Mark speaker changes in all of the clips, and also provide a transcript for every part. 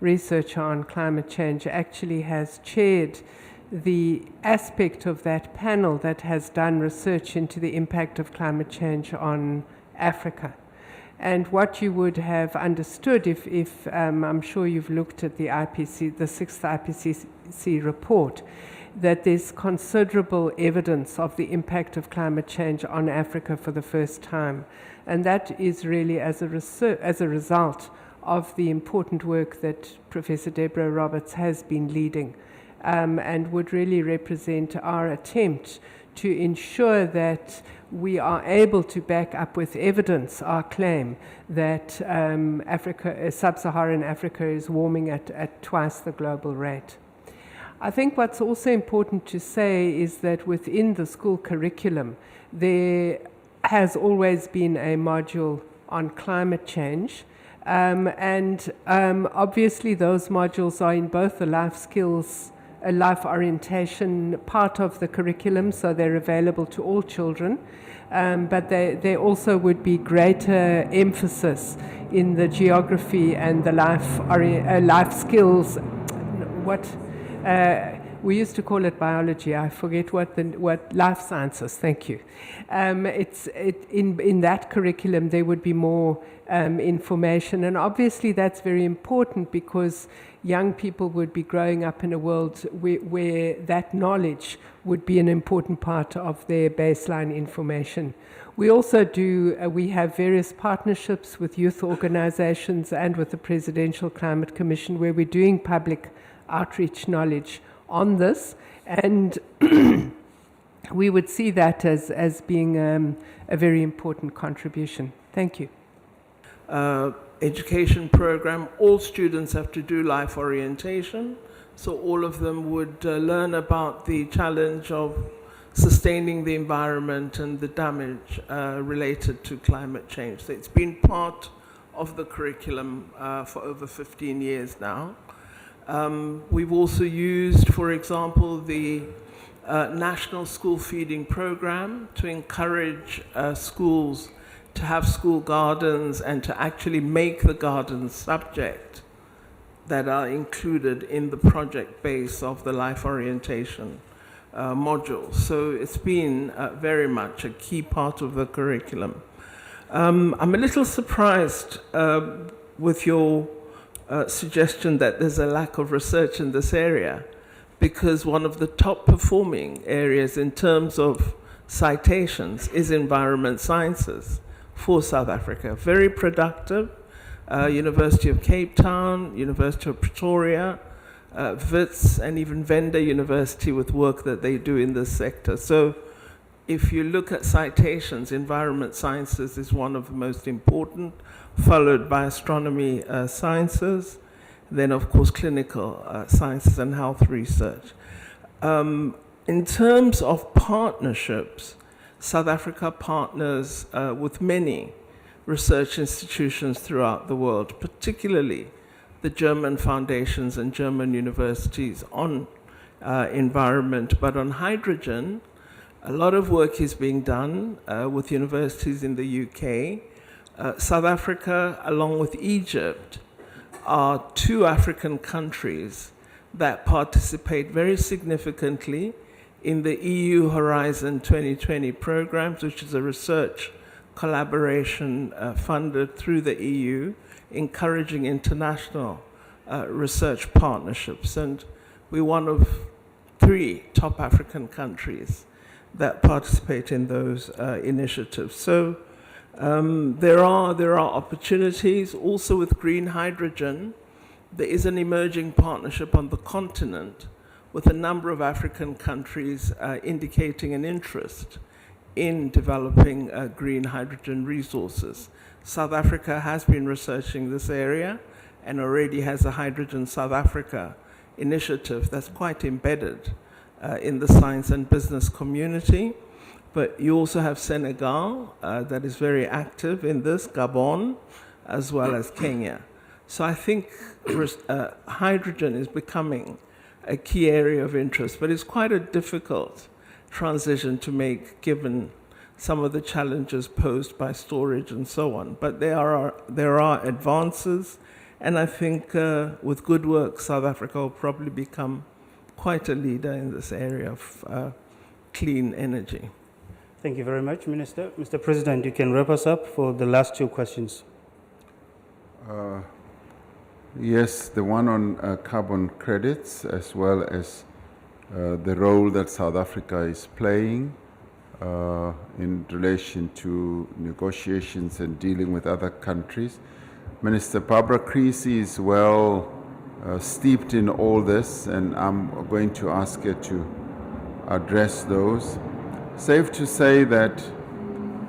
Speaker 1: researcher on climate change, actually has chaired the aspect of that panel that has done research into the impact of climate change on Africa. And what you would have understood if I'm sure you've looked at the IPC, the 6th IPCC report, that there's considerable evidence of the impact of climate change on Africa for the first time. And that is really as a result of the important work that Professor Deborah Roberts has been leading, and would really represent our attempt to ensure that we are able to back up with evidence our claim that sub-Saharan Africa is warming at twice the global rate. I think what's also important to say is that within the school curriculum, there has always been a module on climate change. Obviously those modules are in both the life skills, life orientation part of the curriculum, so they're available to all children. But there also would be greater emphasis in the geography and the life skills. We used to call it biology. I forget what life sciences. Thank you. In that curriculum there would be more information, and obviously that's very important because young people would be growing up in a world where that knowledge would be an important part of their baseline information. We also we have various partnerships with youth organizations and with the Presidential Climate Commission where we're doing public outreach knowledge on this, and we would see that as being a very important contribution. Thank you.
Speaker 2: Education program, all students have to do life orientation, so all of them would learn about the challenge of sustaining the environment and the damage related to climate change. So it's been part of the curriculum for over 15 years now. We've also used, for example, the National School Feeding Program to encourage schools to have school gardens and to actually make the gardens subject that are included in the project base of the life orientation module. So it's been very much a key part of the curriculum. I'm a little surprised with your suggestion that there's a lack of research in this area, because one of the top performing areas in terms of citations is environment sciences for South Africa. Very productive. University of Cape Town, University of Pretoria, WITS, and even Venda University with work that they do in this sector. So if you look at citations, environment sciences is one of the most important, followed by astronomy sciences, then of course clinical sciences and health research. In terms of partnerships, South Africa partners with many research institutions throughout the world, particularly the German foundations and German universities on environment, but on hydrogen. A lot of work is being done with universities in the UK. South Africa, along with Egypt, are two African countries that participate very significantly in the EU Horizon 2020 programs, which is a research collaboration funded through the EU, encouraging international research partnerships. And we're one of 3 top African countries that participate in those initiatives. So there are opportunities. Also with green hydrogen, there is an emerging partnership on the continent with a number of African countries indicating an interest in developing green hydrogen resources. South Africa has been researching this area and already has a Hydrogen South Africa initiative that's quite embedded in the science and business community. But you also have Senegal that is very active in this, Gabon, as well as Kenya. So I think hydrogen is becoming a key area of interest, but it's quite a difficult transition to make given some of the challenges posed by storage and so on. But there are advances, And I think with good work, South Africa will probably become quite a leader in this area of clean energy.
Speaker 3: Thank you very much, Minister. Mr. President, you can wrap us up for the last two questions.
Speaker 4: Yes, the one on carbon credits, as well as the role that South Africa is playing in relation to negotiations and dealing with other countries. Minister Barbara Creasy is well steeped in all this, and I'm going to ask her to address those. Safe to say that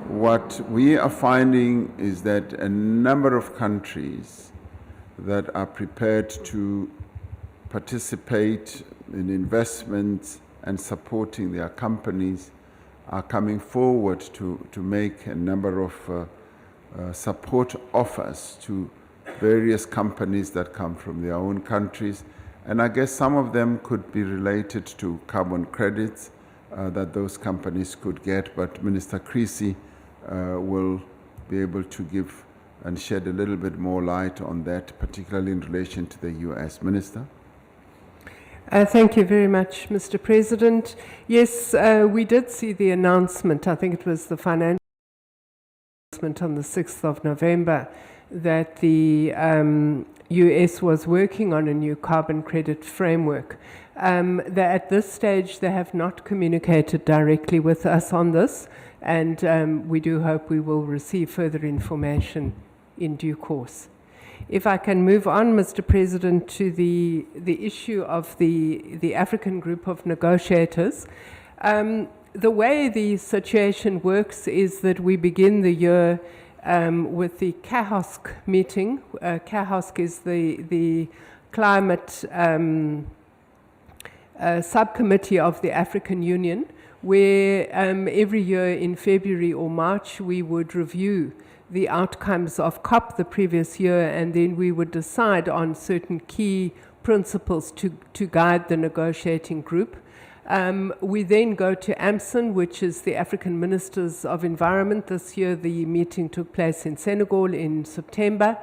Speaker 4: what we are finding is that a number of countries that are prepared to participate in investments and supporting their companies are coming forward to make a number of support offers to various companies that come from their own countries. And I guess some of them could be related to carbon credits that those companies could get, but Minister Creasy will be able to give and shed a little bit more light on that, particularly in relation to the US. Minister?
Speaker 1: Thank you very much, Mr. President. Yes, we did see the announcement, I think it was the financial announcement on the 6th of November, that the US was working on a new carbon credit framework. At this stage, they have not communicated directly with us on this, and we do hope we will receive further information in due course. If I can move on, Mr. President, to the issue of the African group of negotiators. The way the situation works is that we begin the year with the CAHOSC meeting. CAHOSC is the climate subcommittee of the African Union, where every year in February or March we would review the outcomes of COP the previous year, and then we would decide on certain key principles to guide the negotiating group. We then go to AMSEN, which is the African Ministers of Environment. This year the meeting took place in Senegal in September,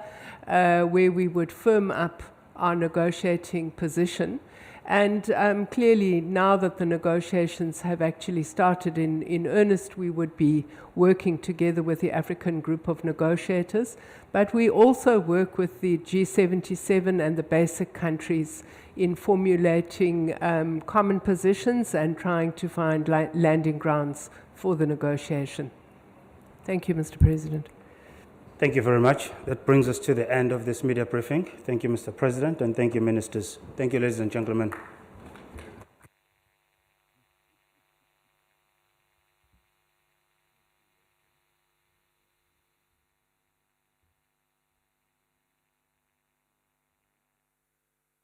Speaker 1: where we would firm up our negotiating position. And clearly, now that the negotiations have actually started in earnest, we would be working together with the African group of negotiators. But we also work with the G77 and the basic countries in formulating common positions and trying to find landing grounds for the negotiation. Thank you, Mr. President.
Speaker 3: Thank you very much. That brings us to the end of this media briefing. Thank you, Mr. President, and thank you, ministers. Thank you, ladies and gentlemen.